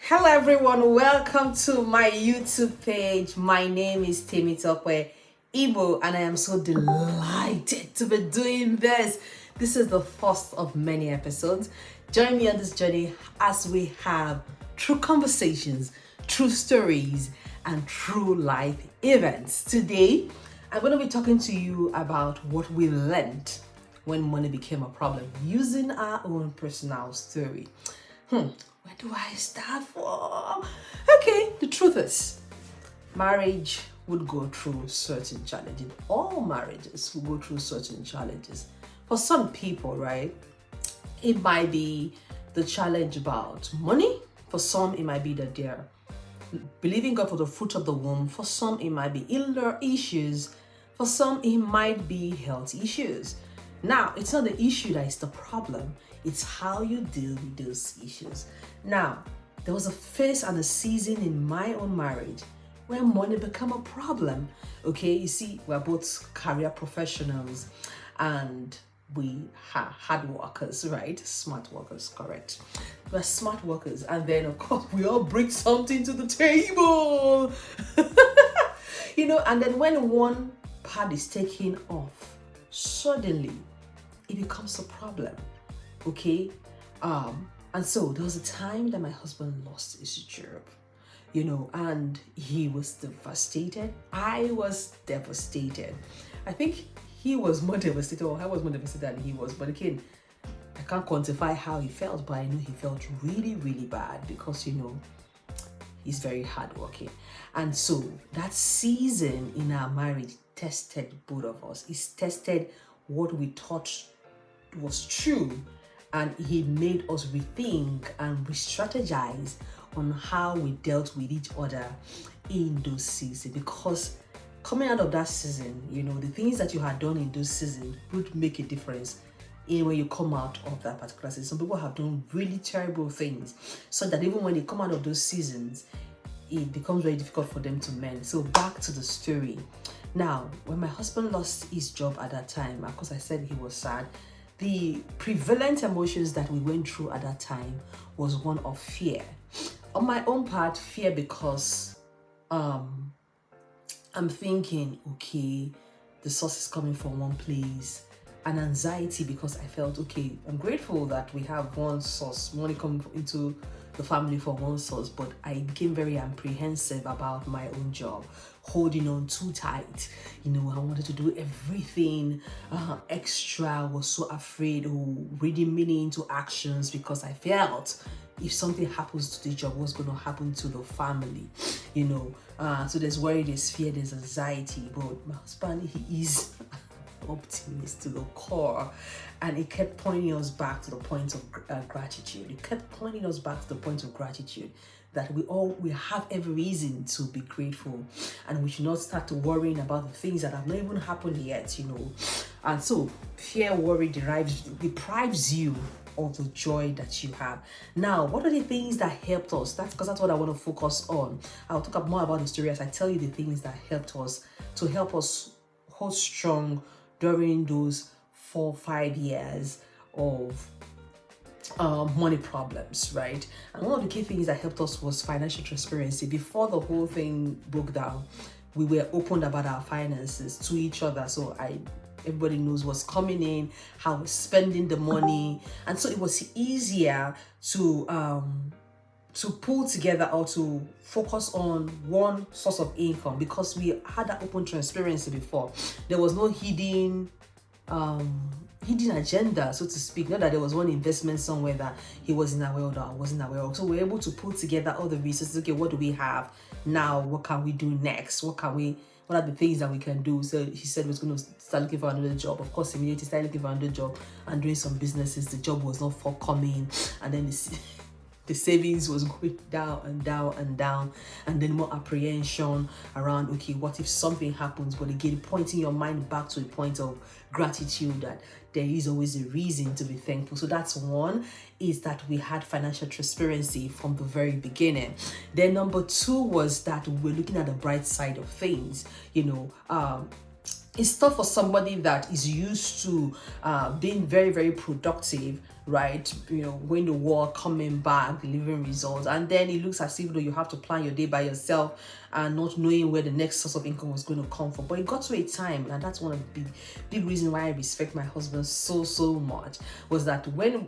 Hello everyone, welcome to my YouTube page. My name is Temitope Igbo and I am so delighted to be doing this. This is the first of many episodes. Join me on this journey as we have true conversations, true stories, and true life events. Today, I'm going to be talking to you about what we learned when money became a problem using our own personal story. Where do I start from? Okay, the truth is, marriage would go through certain challenges. All marriages will go through certain challenges. For some people, right, it might be the challenge about money. For some, it might be that they're believing God for the fruit of the womb. For some, it might be ill issues. For some, it might be health issues. Now, it's not the issue that is the problem. It's how you deal with those issues. Now, there was a phase and a season in my own marriage where money became a problem. Okay, you see, we're both career professionals and we are hard workers, right? Smart workers, correct. We're smart workers. And then, of course, we all bring something to the table. And then when one part is taken off, suddenly it becomes a problem. Okay, and so there was a time that my husband lost his job, and he was devastated. I was devastated. I think he was more devastated, or I was more devastated than he was. But again, I can't quantify how he felt, but I know he felt really, really bad because he's very hardworking. And so that season in our marriage tested both of us. It tested what we thought was true, and he made us rethink and re-strategize on how we dealt with each other in those seasons. Because coming out of that season, the things that you had done in those seasons would make a difference in when you come out of that particular season. Some people have done really terrible things, so that even when they come out of those seasons, it becomes very difficult for them to mend. So back to the story. Now, when my husband lost his job at that time, of course I said he was sad. The prevalent emotions that we went through at that time was one of fear. On my own part, fear because I'm thinking, okay, the source is coming from one place. And anxiety because I felt, okay, I'm grateful that we have one source, money coming into the family for one source, but I became very apprehensive about my own job, holding on too tight. I wanted to do everything extra, was so afraid of reading meaning into actions because I felt if something happens to the job, what's going to happen to the family, so there's worry, there's fear, there's anxiety. But my husband, he is optimist to the core, and it kept pointing us back to the point of gratitude. It kept pointing us back to the point of gratitude, that we have every reason to be grateful, and we should not start to worrying about the things that have not even happened yet. And so fear, worry deprives you of the joy that you have. Now, what are the things that helped us? That's what I want to focus on. I'll talk more about the story as I tell you the things that helped us hold strong during those 4-5 years of money problems, right? And one of the key things that helped us was financial transparency. Before the whole thing broke down, we were open about our finances to each other. So everybody knows what's coming in, how we're spending the money, and so it was easier to pull together or to focus on one source of income because we had that open transparency before. There was no hidden agenda, so to speak. Not that there was one investment somewhere that he wasn't aware of or I wasn't aware of. So we're able to pull together all the resources. Okay, what do we have now? What can we do next? What are the things that we can do? So he said he was going to start looking for another job. Of course, immediately started looking for another job and doing some businesses. The job was not forthcoming, and then the savings was going down and down and down, and then more apprehension around, okay, what if something happens? But again, pointing your mind back to a point of gratitude, that there is always a reason to be thankful. So that's one, is that we had financial transparency from the very beginning. Then number two was that we're looking at the bright side of things. it's tough for somebody that is used to being very, very productive, right? Going to work, coming back, delivering results, and then it looks as if though you have to plan your day by yourself and not knowing where the next source of income was going to come from. But it got to a time, and that's one of the big reasons why I respect my husband so much, was that when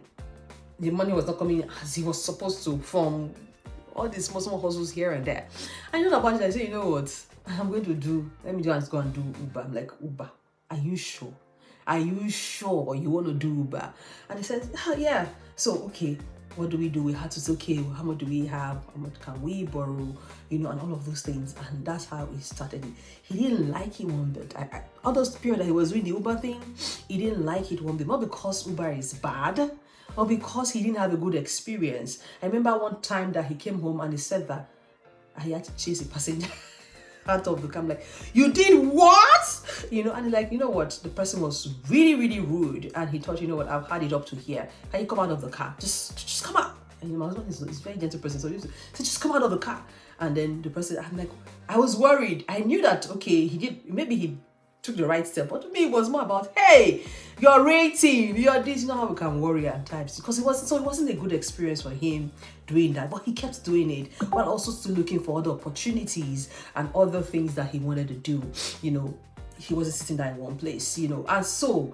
the money was not coming as he was supposed to from all these small hustles here and there, I know about it. I say, you know what, let me just go and do Uber. I'm like, Uber, are you sure? Are you sure you want to do Uber? And he said, oh, yeah. So, okay, what do? We had to say, okay, how much do we have? How much can we borrow? And all of those things. And that's how we started it. He didn't like it one bit. All those period that he was doing the Uber thing, he didn't like it one bit. Not because Uber is bad, or because he didn't have a good experience. I remember one time that he came home and he said that I had to chase a passenger out of the car. I'm like, you did what? And he's like, you know what? The person was really rude, and he thought, you know what? I've had it up to here. Can you come out of the car? Just come out. And my husband is a very gentle person, so he said, just come out of the car. And then the person, I'm like, I was worried. I knew that, okay, maybe he took the right step, but to me it was more about, hey, your rating, your this, how we can worry at times, because it wasn't a good experience for him doing that, but he kept doing it while also still looking for other opportunities and other things that he wanted to do. He wasn't sitting there in one place, and so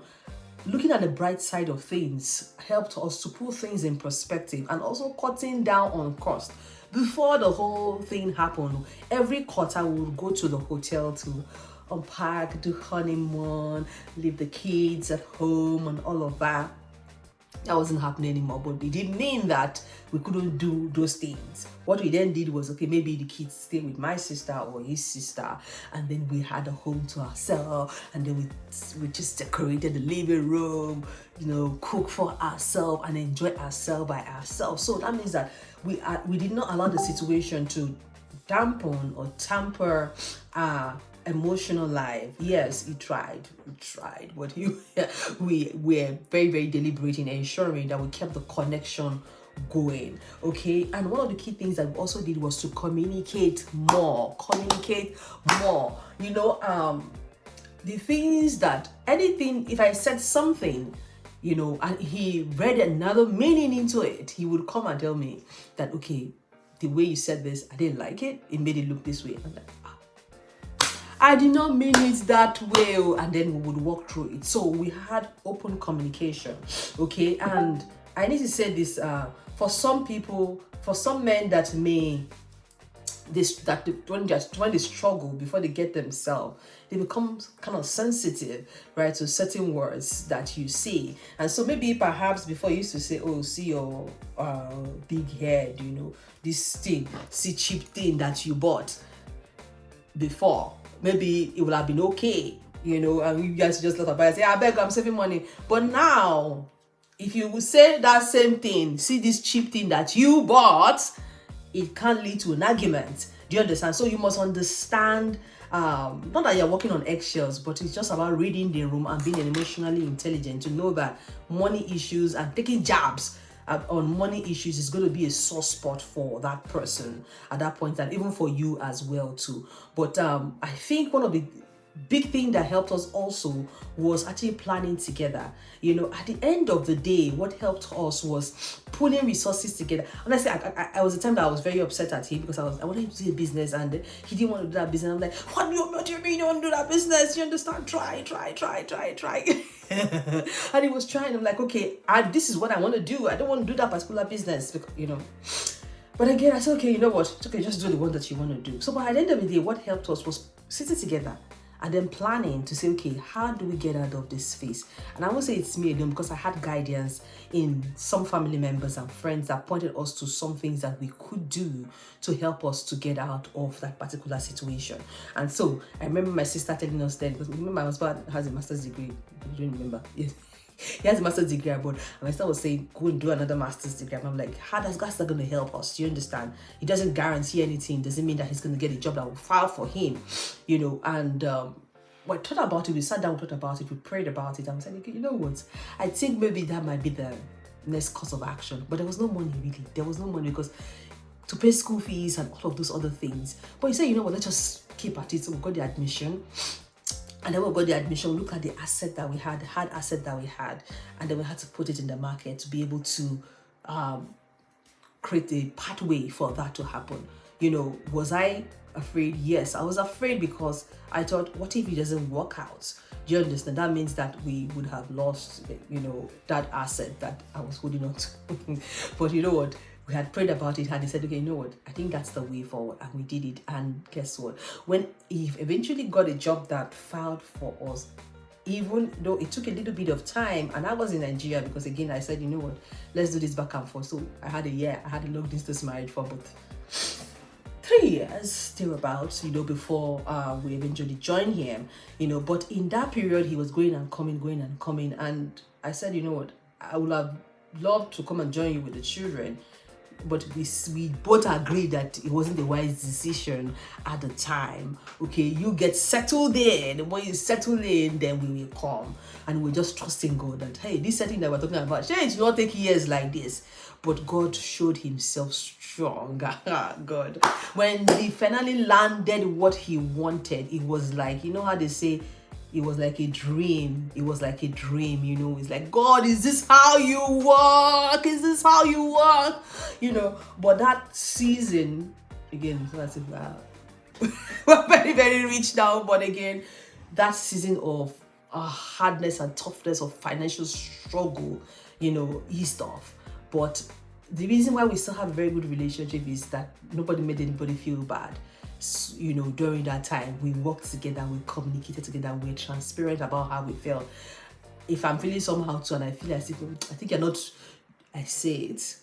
looking at the bright side of things helped us to put things in perspective, and also cutting down on cost. Before the whole thing happened, every quarter we would go to the hotel to unpack, do honeymoon, leave the kids at home and all of that. That wasn't happening anymore, but it didn't mean that we couldn't do those things. What we then did was, okay, maybe the kids stay with my sister or his sister, and then we had a home to ourselves, and then we just decorated the living room, cook for ourselves and enjoy ourselves by ourselves. So that means that we did not allow the situation to dampen or tamper our emotional life. Yes, we tried, but we were very, very deliberate in ensuring that we kept the connection going. Okay, and one of the key things that we also did was to communicate more. The things that if I said something, and he read another meaning into it, he would come and tell me that, okay, the way you said this, I didn't like it. It made it look this way. I'm like, I did not mean it that way. And then we would walk through it. So we had open communication. Okay. And I need to say this, for some people, for some men that when they struggle before they get themselves, they become kind of sensitive, right, to certain words that you see. And so maybe perhaps before you used to say, oh, see your big head, this thing, see cheap thing that you bought before, maybe it would have been okay, and you guys just thought about it, say, I beg, I'm saving money. But now, if you would say that same thing, see this cheap thing that you bought, it can lead to an argument. Do you understand? So you must understand, not that you're walking on eggshells, but it's just about reading the room and being emotionally intelligent to know that money issues and taking jabs on money issues is going to be a sore spot for that person at that point, and even for you as well too. But I think one of the big thing that helped us also was actually planning together. At the end of the day, what helped us was pulling resources together. Honestly, I was a time that I was very upset at him because I wanted to do a business and he didn't want to do that business. I'm like, what do you mean you want to do that business? You understand? Try. And he was trying. I'm like, okay, this is what I want to do. I don't want to do that particular business, because, But again, I said, okay, you know what? It's okay, just do the one that you want to do. So, but at the end of the day, what helped us was sitting together and then planning to say, okay, how do we get out of this phase? And I won't say it's me alone, because I had guidance in some family members and friends that pointed us to some things that we could do to help us to get out of that particular situation. And so I remember my sister telling us then, because remember my husband has a master's degree. You don't remember? Yes. He has a master's degree abroad, and my sister was saying, go and do another master's degree. And I'm like, how does God's not going to help us? Do you understand? He doesn't guarantee anything. Doesn't mean that he's going to get a job that will file for him, And we thought about it. We sat down, thought about it. We prayed about it. I'm saying, you know what? I think maybe that might be the next course of action. But there was no money, really. There was no money because to pay school fees and all of those other things. But he said, you know what? Let's just keep at it. So we got the admission. And then when we got the admission, we looked at the asset that we had asset that we had, and then we had to put it in the market to be able to create a pathway for that to happen. Was I afraid? Yes, I was afraid because I thought, what if it doesn't work out? Do you understand? That means that we would have lost, that asset that I was holding on to. But you know what? We had prayed about it and he said, okay, you know what? I think that's the way forward. And we did it. And guess what? When he eventually got a job that filed for us, even though it took a little bit of time, and I was in Nigeria because, again, I said, you know what, let's do this back and forth. So I had a long distance marriage for about 3 years thereabouts, before we eventually joined him, but in that period he was going and coming, and I said, you know what, I would have loved to come and join you with the children, but we both agreed that it wasn't the wise decision at the time. Okay, you get settled in. When you settle in, then we will come. And we're just trusting God that, hey, this setting that we're talking about, it will not take years like this. But God showed himself strong. God. When he finally landed what he wanted, it was like, you know how they say, it was like a dream. It was like a dream, It's like, God, is this how you work? Is this how you work? But that season, again, so that's it. We're very, very rich now. But again, that season of hardness and toughness, of financial struggle, eased off. But the reason why we still have a very good relationship is that nobody made anybody feel bad. During that time, we worked together, we communicated together, we were transparent about how we felt. If I'm feeling somehow too, and I feel as if I think you're not, I say it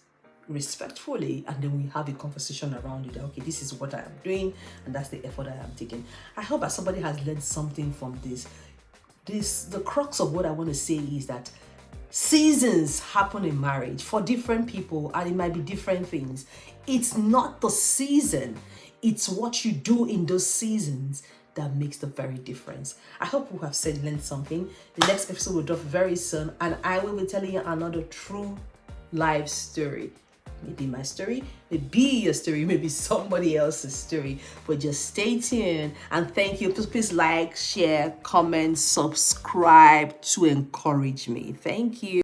respectfully, and then we have a conversation around it. Okay, this is what I am doing, and that's the effort I am taking. I hope that somebody has learned something from this. The crux of what I want to say is that seasons happen in marriage for different people, and it might be different things. It's not the season, it's what you do in those seasons that makes the very difference. I hope you have learned something. The next episode will drop very soon, and I will be telling you another true life story. Maybe my story, maybe your story, maybe somebody else's story. But just stay tuned, and thank you. Please like, share, comment, subscribe to encourage me. Thank you.